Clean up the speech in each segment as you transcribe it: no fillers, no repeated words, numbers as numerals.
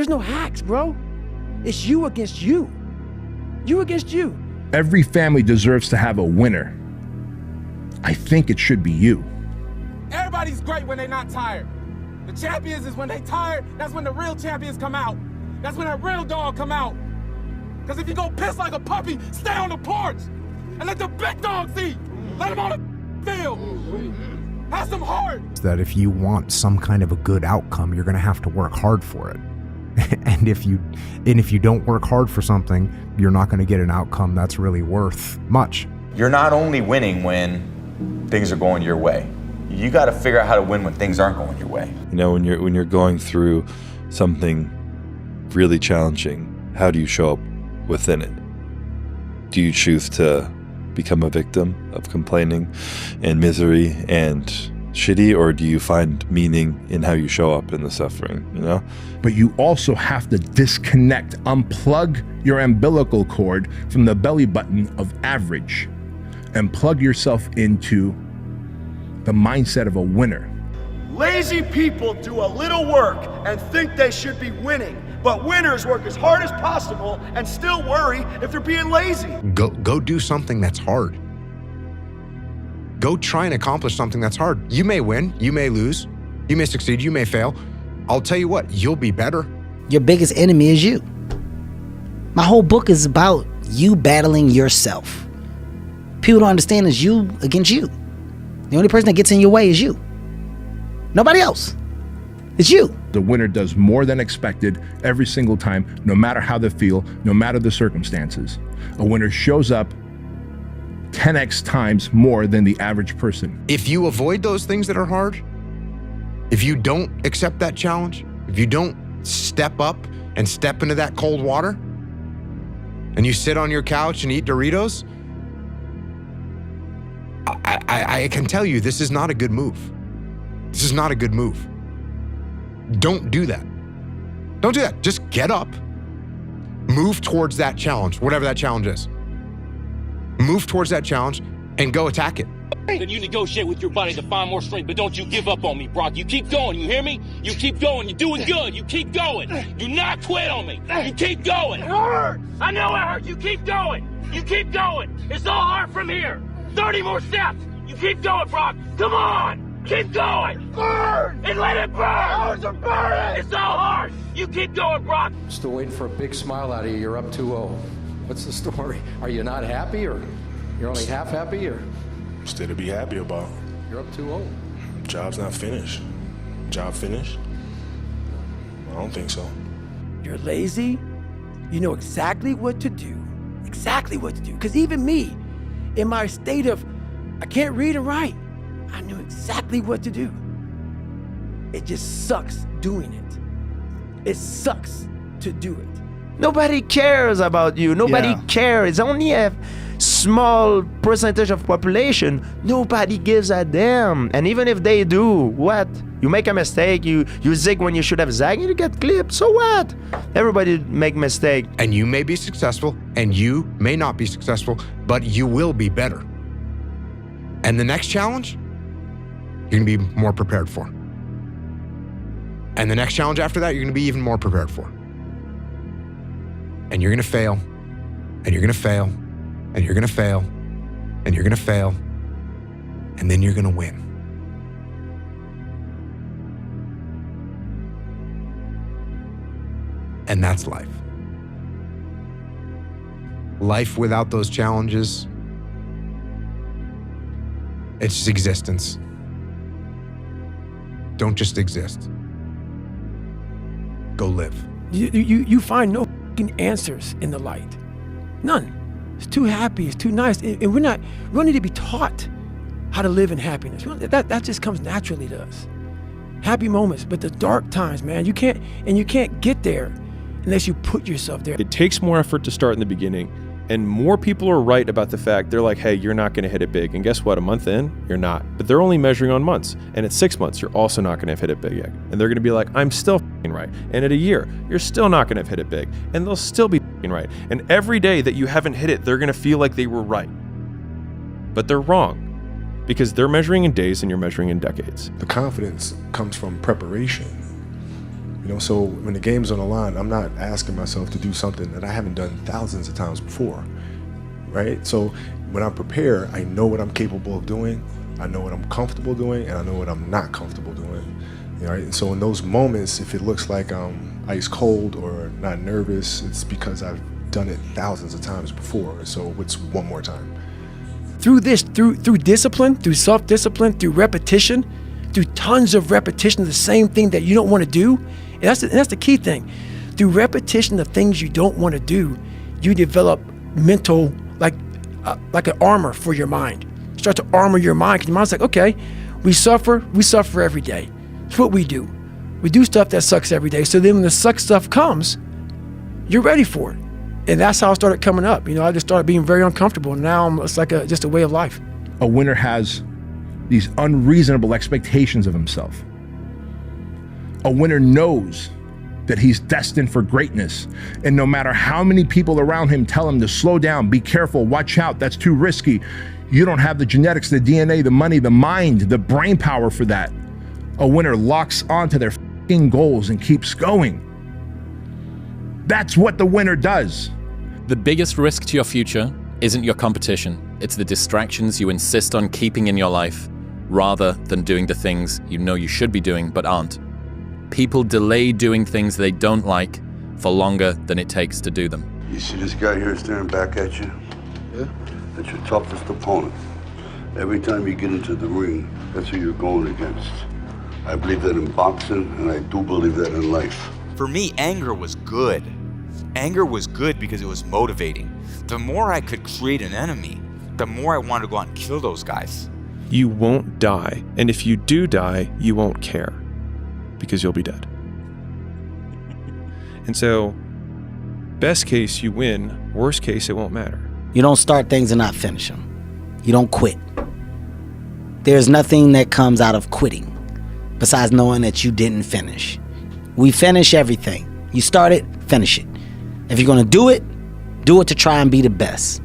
There's no hacks, bro. It's you against you. You against you. Every family deserves to have a winner. I think it should be you. Everybody's great when they're not tired. The champions is when they tired, that's when the real champions come out. That's when that real dog come out. Because if you go piss like a puppy, stay on the porch and let the big dogs eat. Let them on the field. Have some heart. That if you want some kind of a good outcome, you're going to have to work hard for it. And if you don't work hard for something, you're not going to get an outcome that's really worth much. You're not only winning when things are going your way. You got to figure out how to win when things aren't going your way. You know, when you're going through something really challenging, how do you show up within it? Do you choose to become a victim of complaining and misery and shitty, or do you find meaning in how you show up in the suffering, you know? But you also have to disconnect, unplug your umbilical cord from the belly button of average and plug yourself into the mindset of a winner. Lazy people do a little work and think they should be winning, but winners work as hard as possible and still worry if they're being lazy. Go do something that's hard. Go try and accomplish something that's hard. You may win, you may lose, you may succeed, you may fail. I'll tell you what, you'll be better. Your biggest enemy is you. My whole book is about you battling yourself. People don't understand it's you against you. The only person that gets in your way is you. Nobody else. It's you. The winner does more than expected every single time, no matter how they feel, no matter the circumstances. A winner shows up 10x times more than the average person. If you avoid those things that are hard, if you don't accept that challenge, if you don't step up and step into that cold water, and you sit on your couch and eat Doritos, I can tell you this is not a good move. This is not a good move. Don't do that. Don't do that. Just get up, move towards that challenge, whatever that challenge is. Move towards that challenge and go attack it. Then you negotiate with your body to find more strength, but don't you give up on me, Brock. You keep going, you hear me? You keep going, you're doing good, you keep going. Do not quit on me, you keep going. It hurts! I know it hurts, you keep going. You keep going, it's all hard from here. 30 more steps, you keep going, Brock. Come on, keep going. Burn! And let it burn! Ours are burning! It's all hard, you keep going, Brock. Still waiting for a big smile out of you, you're up 2-0. What's the story? Are you not happy, or you're only half happy, or? Still to be happy about. You're up 2-0. Job's not finished. Job finished? I don't think so. You're lazy. You know exactly what to do. Exactly what to do. Because even me, in my state of, I can't read and write, I knew exactly what to do. It just sucks doing it. It sucks to do it. Nobody cares about you. Nobody cares. It's only a small percentage of population. Nobody gives a damn. And even if they do, what? You make a mistake, you zig when you should have zagged, you get clipped. So what? Everybody make mistake. And you may be successful, and you may not be successful, but you will be better. And the next challenge, you're gonna be more prepared for. And the next challenge after that, you're gonna be even more prepared for. And you're gonna fail, and you're gonna fail, and you're gonna fail, and you're gonna fail, and then you're gonna win. And that's life. Life without those challenges, it's just existence. Don't just exist. Go live. You find no answers in the light. None. It's too happy, it's too nice. And we don't need to be taught how to live in happiness. That just comes naturally to us. Happy moments, but the dark times, man, you can't get there unless you put yourself there. It takes more effort to start in the beginning, and more people are right about the fact, they're like, hey, you're not gonna hit it big. And guess what, a month in, you're not. But they're only measuring on months. And at 6 months, you're also not gonna have hit it big yet. And they're gonna be like, I'm still right. And at a year, you're still not gonna have hit it big. And they'll still be right. And every day that you haven't hit it, they're gonna feel like they were right. But they're wrong, because they're measuring in days and you're measuring in decades. The confidence comes from preparation. You know, so when the game's on the line, I'm not asking myself to do something that I haven't done thousands of times before, right? So when I prepare, I know what I'm capable of doing, I know what I'm comfortable doing, and I know what I'm not comfortable doing, right? And so in those moments, if it looks like I'm ice cold or not nervous, it's because I've done it thousands of times before. So it's one more time. Through discipline, through self-discipline, through repetition, through tons of repetition of the same thing that you don't want to do, and that's the key thing. Through repetition of things you don't want to do, you develop mental, like an armor for your mind. You start to armor your mind, because your mind's like, okay, we suffer every day. It's what we do. We do stuff that sucks every day. So then when the suck stuff comes, you're ready for it. And that's how I started coming up. You know, I just started being very uncomfortable. And now it's like just a way of life. A winner has these unreasonable expectations of himself. A winner knows that he's destined for greatness. And no matter how many people around him tell him to slow down, be careful, watch out, that's too risky, you don't have the genetics, the DNA, the money, the mind, the brain power for that. A winner locks onto their f***ing goals and keeps going. That's what the winner does. The biggest risk to your future isn't your competition. It's the distractions you insist on keeping in your life rather than doing the things you know you should be doing but aren't. People delay doing things they don't like for longer than it takes to do them. You see this guy here staring back at you? Yeah? That's your toughest opponent. Every time you get into the ring, that's who you're going against. I believe that in boxing, and I do believe that in life. For me, anger was good. Anger was good because it was motivating. The more I could create an enemy, the more I wanted to go out and kill those guys. You won't die, and if you do die, you won't care, because you'll be dead. And so, best case, you win. Worst case, it won't matter. You don't start things and not finish them. You don't quit. There's nothing that comes out of quitting besides knowing that you didn't finish. We finish everything. You start it, finish it. If you're gonna do it to try and be the best.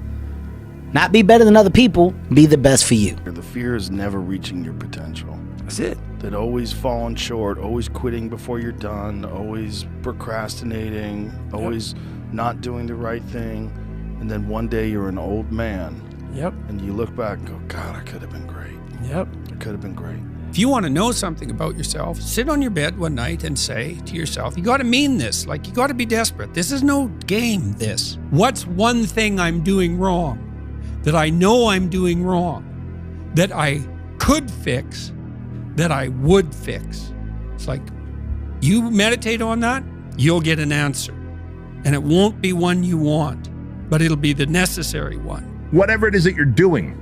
Not be better than other people, be the best for you. The fear is never reaching your potential. That's it. That always falling short, always quitting before you're done, always procrastinating, always not doing the right thing. And then one day you're an old man. Yep. And you look back and go, God, I could have been great. Yep. I could have been great. If you want to know something about yourself, sit on your bed one night and say to yourself, you got to mean this. Like, you got to be desperate. This is no game, this. What's one thing I'm doing wrong that I know I'm doing wrong, that I could fix, that I would fix? It's like, you meditate on that, you'll get an answer. And it won't be one you want, but it'll be the necessary one. Whatever it is that you're doing,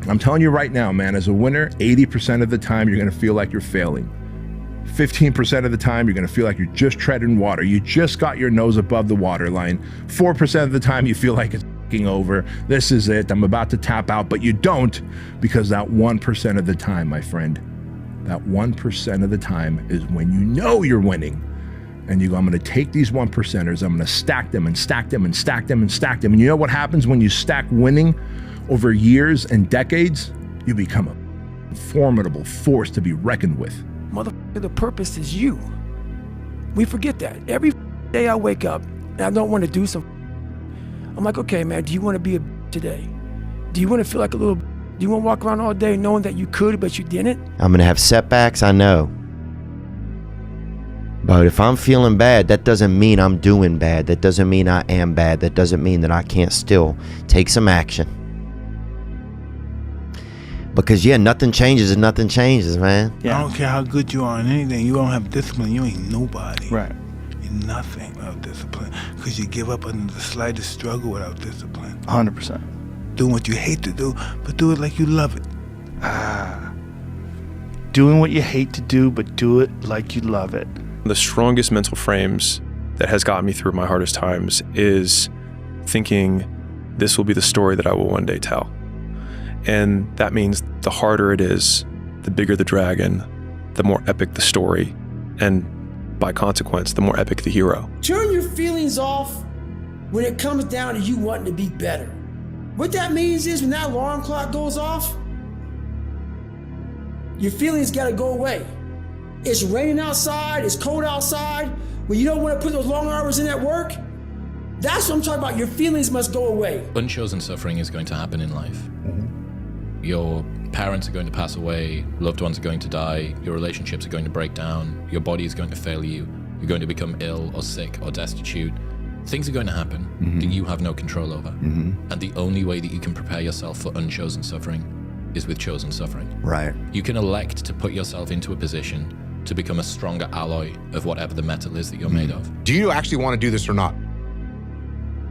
I'm telling you right now, man, as a winner, 80% of the time you're gonna feel like you're failing. 15% of the time you're gonna feel like you're just treading water. You just got your nose above the water line. 4% of the time you feel like it's over. This is it, I'm about to tap out, but you don't, because that 1% of the time, my friend, that 1% of the time is when you know you're winning. And you go, I'm gonna take these 1%ers, I'm gonna stack them and stack them and stack them and stack them. And you know what happens when you stack winning over years and decades? You become a formidable force to be reckoned with. Motherfucker, the purpose is you. We forget that. Every day I wake up and I don't want to do something. I'm like, okay, man, do you want to be a today? Do you want to feel like a little? Do you want to walk around all day knowing that you could, but you didn't? I'm going to have setbacks, I know. But if I'm feeling bad, that doesn't mean I'm doing bad. That doesn't mean I am bad. That doesn't mean that I can't still take some action. Because, yeah, nothing changes and nothing changes, man. Yeah. I don't care how good you are in anything. You don't have discipline, you ain't nobody. Right. You're nothing without discipline. Because you give up under the slightest struggle without discipline. 100%. Doing what you hate to do, but do it like you love it. Doing what you hate to do, but do it like you love it. The strongest mental frames that has gotten me through my hardest times is thinking this will be the story that I will one day tell. And that means the harder it is, the bigger the dragon, the more epic the story, and by consequence, the more epic the hero. Turn your feelings off when it comes down to you wanting to be better. What that means is when that alarm clock goes off, your feelings gotta go away. it's raining outside, it's cold outside, when you don't want to put those long hours in at work, that's what I'm talking about. Your feelings must go away. Unchosen suffering is going to happen in life. Your parents are going to pass away, loved ones are going to die, your relationships are going to break down, your body is going to fail you, you're going to become ill or sick or destitute. Things are going to happen that you have no control over. And the only way that you can prepare yourself for unchosen suffering is with chosen suffering. Right. You can elect to put yourself into a position to become a stronger alloy of whatever the metal is that you're made of. Do you actually want to do this or not?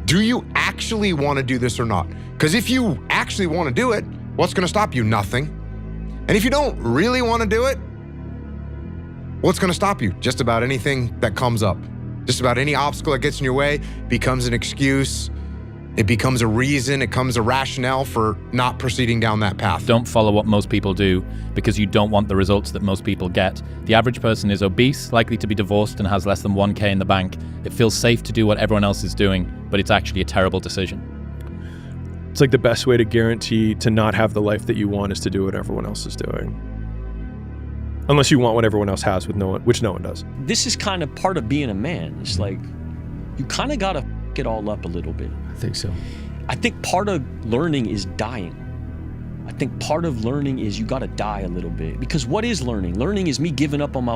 Do you actually want to do this or not? Because if you actually want to do it, what's going to stop you? Nothing. And if you don't really want to do it, what's going to stop you? Just about anything that comes up. Just about any obstacle that gets in your way becomes an excuse. It becomes a reason. It becomes a rationale for not proceeding down that path. Don't follow what most people do because you don't want the results that most people get. The average person is obese, likely to be divorced, and has less than 1K in the bank. It feels safe to do what everyone else is doing, but it's actually a terrible decision. It's like the best way to guarantee to not have the life that you want is to do what everyone else is doing. Unless you want what everyone else has, which no one does. This is kind of part of being a man. It's like, you kind of got to f*** it all up a little bit. I think so. I think part of learning is dying. I think part of learning is you got to die a little bit. Because what is learning? Learning is me giving up on my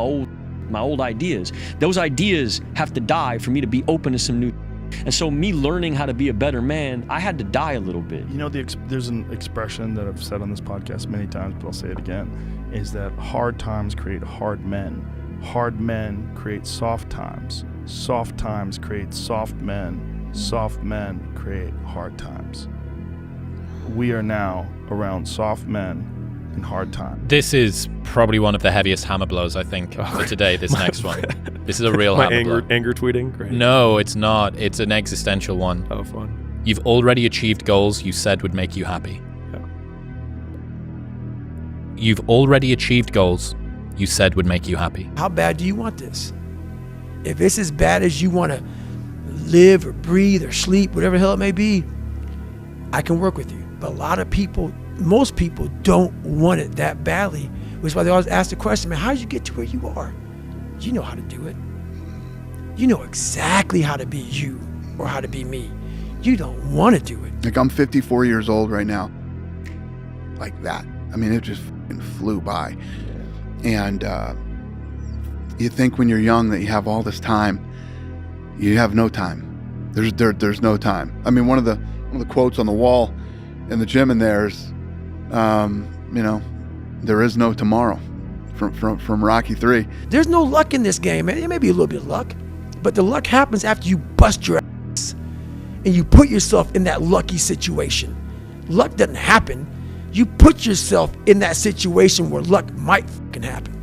old ideas. Those ideas have to die for me to be open to some new. And so me learning how to be a better man, I had to die a little bit. You know, there's an expression that I've said on this podcast many times, but I'll say it again, is that hard times create hard men. Hard men create soft times. Soft times create soft men. Soft men create hard times. We are now around soft men in hard times. This is probably one of the heaviest hammer blows, I think, for today, this next one. This is a real hammer blow. Anger tweeting? Great. No, it's not. It's an existential one. Oh, fun. You've already achieved goals you said would make you happy. Yeah. You've already achieved goals you said would make you happy. How bad do you want this? If it's as bad as you want to live or breathe or sleep, whatever the hell it may be, I can work with you. But a lot of people, most people don't want it that badly, which is why they always ask the question, man, how did you get to where you are? You know how to do it. You know exactly how to be you or how to be me. You don't want to do it. Like, I'm 54 years old right now. Like that. I mean, it just fucking flew by. And you think when you're young that you have all this time. You have no time. There's no time. I mean, one of the quotes on the wall in the gym in there is, you know, there is no tomorrow, from Rocky 3. There's no luck in this game, man. It may be a little bit of luck, but the luck happens after you bust your ass and you put yourself in that lucky situation. Luck doesn't happen. You put yourself in that situation where luck might fucking happen.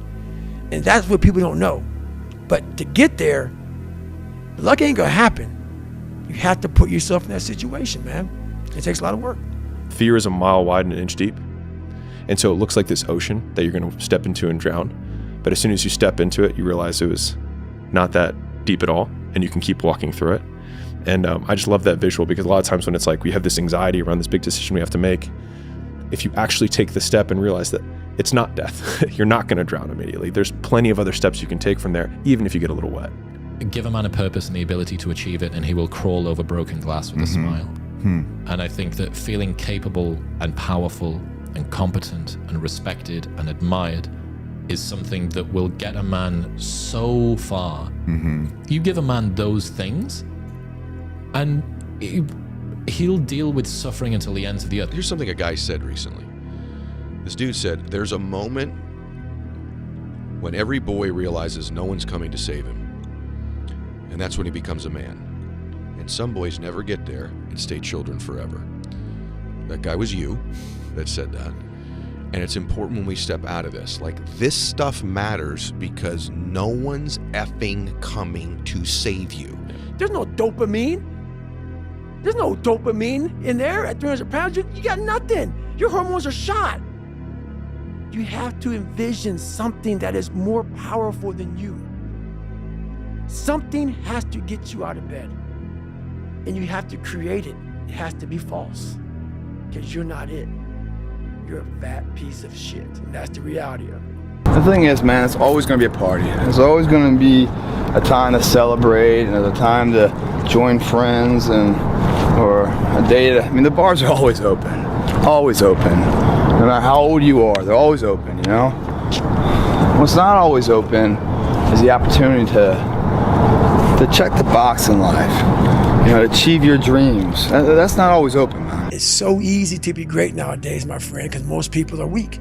And that's what people don't know. But to get there, luck ain't gonna happen. You have to put yourself in that situation, man. It takes a lot of work. Fear is a mile wide and an inch deep. And so it looks like this ocean that you're going to step into and drown. But as soon as you step into it, you realize it was not that deep at all, and you can keep walking through it. And I just love that visual, because a lot of times when it's like we have this anxiety around this big decision we have to make, if you actually take the step and realize that it's not death, you're not going to drown immediately. There's plenty of other steps you can take from there, even if you get a little wet. Give a man a purpose and the ability to achieve it, and he will crawl over broken glass with a smile. And I think that feeling capable and powerful and competent and respected and admired is something that will get a man so far. You give a man those things, and he'll deal with suffering until the ends of the earth. Here's something a guy said recently. This dude said, there's a moment when every boy realizes no one's coming to save him. And that's when he becomes a man. And some boys never get there and stay children forever. That guy was you that said that. And it's important when we step out of this. Like, this stuff matters because no one's effing coming to save you. There's no dopamine. There's no dopamine in there at 300 pounds. You got nothing. Your hormones are shot. You have to envision something that is more powerful than you. Something has to get you out of bed. And you have to create it. It has to be false. Because you're not it. You're a fat piece of shit. And that's the reality of it. The thing is, man, it's always going to be a party. There's always going to be a time to celebrate and a time to join friends or a day to, I mean, the bars are always open. Always open. No matter how old you are, they're always open, you know? What's not always open is the opportunity to check the box in life, you know, to achieve your dreams. That's not always open, man. It's so easy to be great nowadays, my friend, because most people are weak.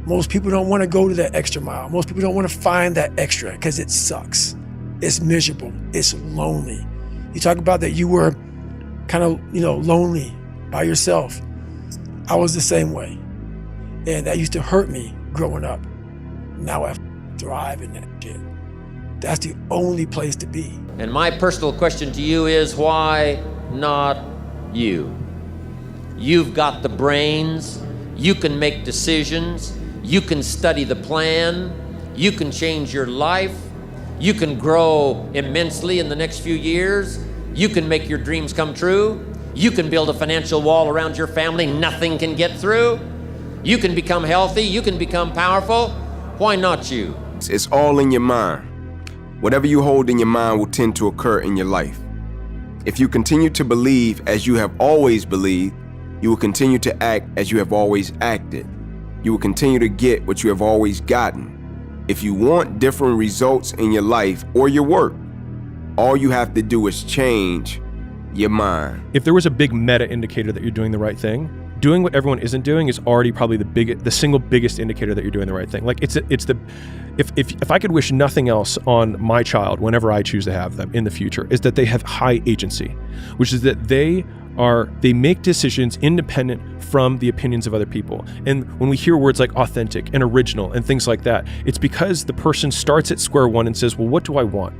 Most people don't want to go to that extra mile. Most people don't want to find that extra because it sucks. It's miserable. It's lonely. You talk about that you were kind of, you know, lonely by yourself. I was the same way. And that used to hurt me growing up. Now I thrive in that shit. That's the only place to be. And my personal question to you is, why not you? You've got the brains. You can make decisions. You can study the plan. You can change your life. You can grow immensely in the next few years. You can make your dreams come true. You can build a financial wall around your family nothing can get through. You can become healthy. You can become powerful. Why not you? It's all in your mind. Whatever you hold in your mind will tend to occur in your life. If you continue to believe as you have always believed, you will continue to act as you have always acted. You will continue to get what you have always gotten. If you want different results in your life or your work, all you have to do is change your mind. If there was a big meta indicator that you're doing the right thing, doing what everyone isn't doing is already probably the single biggest indicator that you're doing the right thing. Like if I could wish nothing else on my child whenever I choose to have them in the future, is that they have high agency, which is that they make decisions independent from the opinions of other people. And when we hear words like authentic and original and things like that, it's because the person starts at square one and says, well, what do I want?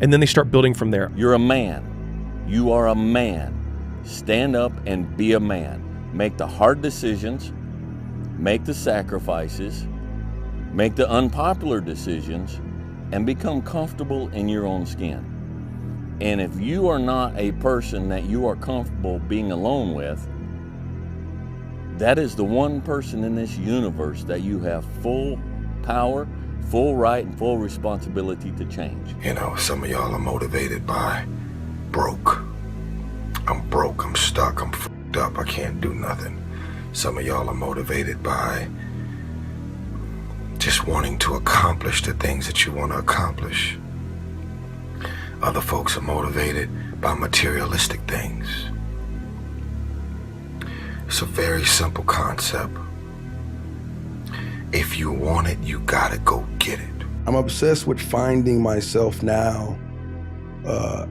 And then they start building from there. You're a man. You are a man. Stand up and be a man. Make the hard decisions, make the sacrifices, make the unpopular decisions, and become comfortable in your own skin. And if you are not a person that you are comfortable being alone with, that is the one person in this universe that you have full power, full right, and full responsibility to change. You know, some of y'all are motivated by broke. I'm broke, I'm stuck, I'm f***ed up, I can't do nothing. Some of y'all are motivated by just wanting to accomplish the things that you want to accomplish. Other folks are motivated by materialistic things. It's a very simple concept. If you want it, you gotta go get it. I'm obsessed with finding myself now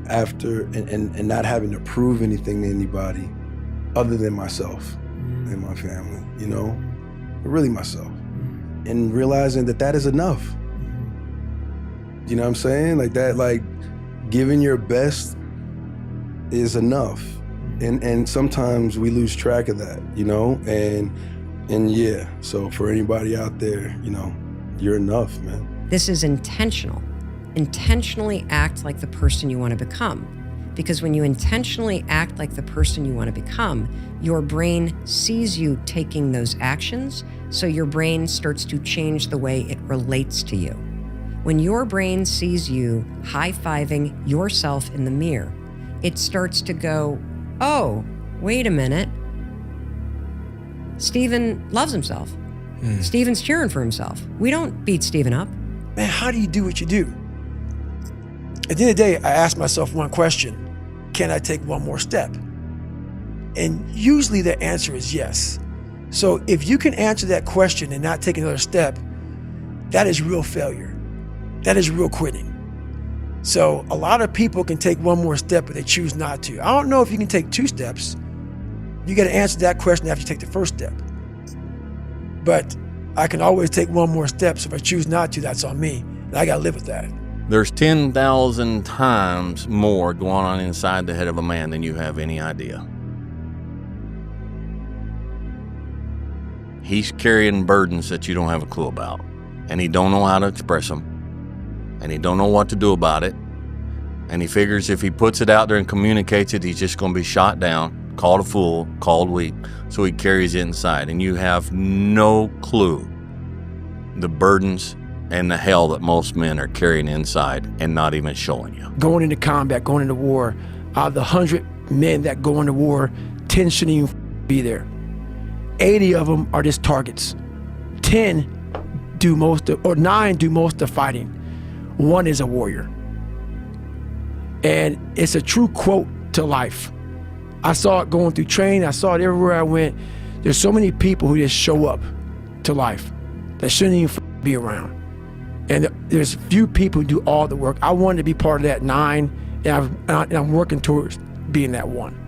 after and not having to prove anything to anybody other than myself and my family, you know? Really myself. And realizing that is enough. You know what I'm saying? Like that, like giving your best is enough. And sometimes we lose track of that, you know? And yeah, so for anybody out there, you know, you're enough, man. This is intentional. Intentionally act like the person you want to become. Because when you intentionally act like the person you want to become, your brain sees you taking those actions, so your brain starts to change the way it relates to you. When your brain sees you high-fiving yourself in the mirror, it starts to go, oh, wait a minute. Steven loves himself. Steven's cheering for himself. We don't beat Steven up. Man, how do you do what you do? At the end of the day, I ask myself one question: can I take one more step? And usually the answer is yes. So if you can answer that question and not take another step, that is real failure. That is real quitting. So a lot of people can take one more step, but they choose not to. I don't know if you can take 2 steps. You got to answer that question after you take the first step. But I can always take one more step, so if I choose not to, that's on me. And I got to live with that. There's 10,000 times more going on inside the head of a man than you have any idea. He's carrying burdens that you don't have a clue about, and he don't know how to express them, and he don't know what to do about it, and he figures if he puts it out there and communicates it, he's just going to be shot down, called a fool, called weak, so he carries it inside, and you have no clue the burdens and the hell that most men are carrying inside and not even showing you. Going into combat, going into war, out of the 100 men that go into war, 10 shouldn't even be there. 80 of them are just targets. 10 do most of, or 9 do most of the fighting. 1 is a warrior. And it's a true quote to life. I saw it going through training. I saw it everywhere I went. There's so many people who just show up to life that shouldn't even be around. And there's few people who do all the work. I wanted to be part of that 9, and I'm working towards being that 1.